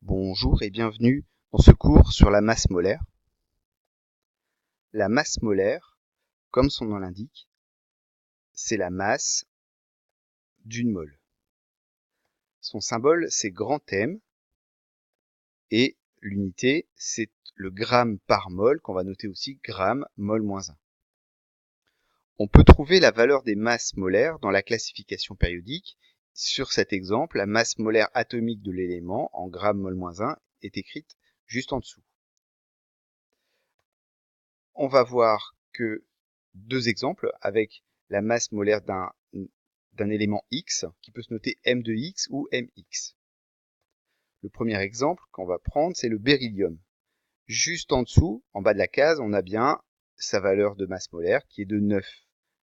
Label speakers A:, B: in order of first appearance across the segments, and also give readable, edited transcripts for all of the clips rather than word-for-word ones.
A: Bonjour et bienvenue dans ce cours sur la masse molaire. La masse molaire, comme son nom l'indique, c'est la masse d'une mole. Son symbole, c'est grand M et l'unité, c'est le gramme par mole qu'on va noter aussi gramme mol moins 1. On peut trouver la valeur des masses molaires dans la classification périodique. Sur cet exemple, la masse molaire atomique de l'élément en gramme mol moins 1 est écrite juste en dessous. On va voir que deux exemples avec la masse molaire d'un élément X qui peut se noter M de X ou MX. Le premier exemple qu'on va prendre, c'est le beryllium. Juste en dessous, en bas de la case, on a bien sa valeur de masse molaire qui est de 9.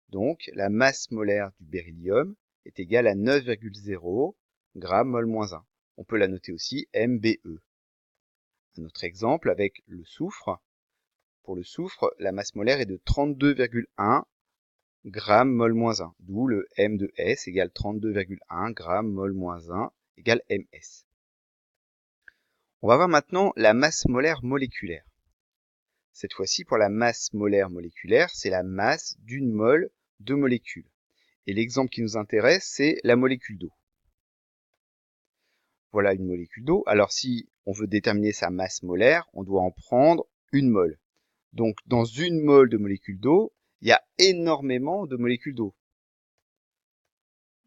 A: Donc, la masse molaire du beryllium est égale à 9,0 grammes mol moins 1. On peut la noter aussi MBE. Un autre exemple avec le soufre. Pour le soufre, la masse molaire est de 32,1 grammes mol moins 1, d'où le M de S égale 32,1 grammes mol moins 1 égale MS. On va voir maintenant la masse molaire moléculaire. Cette fois-ci, pour la masse molaire moléculaire, c'est la masse d'une mole de molécules. Et l'exemple qui nous intéresse, c'est la molécule d'eau. Voilà une molécule d'eau. Alors si on veut déterminer sa masse molaire, on doit en prendre une mole. Donc dans une mole de molécule d'eau, il y a énormément de molécules d'eau.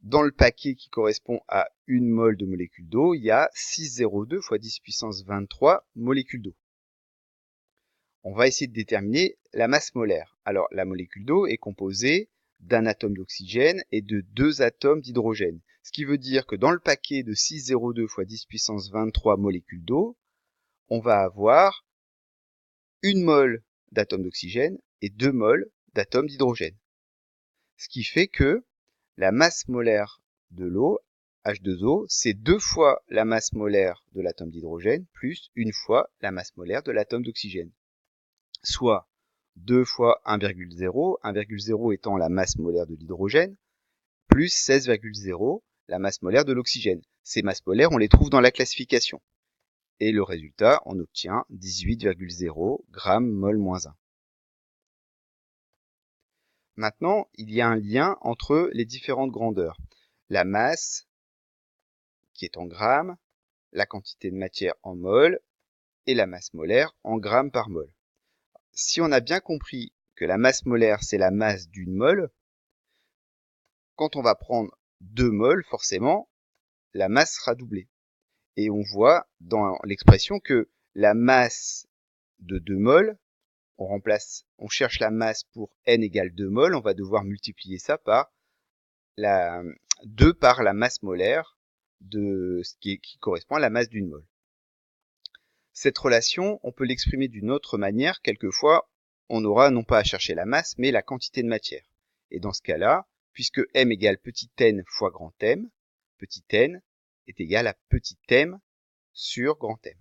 A: Dans le paquet qui correspond à une mole de molécule d'eau, il y a 602 fois 10 puissance 23 molécules d'eau. On va essayer de déterminer la masse molaire. Alors, la molécule d'eau est composée d'un atome d'oxygène et de 2 atomes d'hydrogène. Ce qui veut dire que dans le paquet de 602 fois 10 puissance 23 molécules d'eau, on va avoir une mole d'atomes d'oxygène et 2 moles d'atomes d'hydrogène. Ce qui fait que la masse molaire de l'eau, H2O, c'est 2 fois la masse molaire de l'atome d'hydrogène plus 1 fois la masse molaire de l'atome d'oxygène. Soit 2 fois 1,0, 1,0 étant la masse molaire de l'hydrogène, plus 16,0 la masse molaire de l'oxygène. Ces masses molaires, on les trouve dans la classification. Et le résultat, on obtient 18,0 grammes mol moins 1. Maintenant, il y a un lien entre les différentes grandeurs. La masse, qui est en grammes, la quantité de matière en mol, et la masse molaire en grammes par mol. Si on a bien compris que la masse molaire, c'est la masse d'une mole, quand on va prendre 2 moles, forcément, la masse sera doublée. Et on voit dans l'expression que la masse de 2 moles, on cherche la masse pour n égale 2 moles, on va devoir multiplier ça par 2 par la masse molaire de ce qui correspond à la masse d'une mole. Cette relation, on peut l'exprimer d'une autre manière. Quelquefois, on aura non pas à chercher la masse, mais la quantité de matière. Et dans ce cas-là, puisque m égale petit n fois grand M, petit n est égal à petit m sur grand M.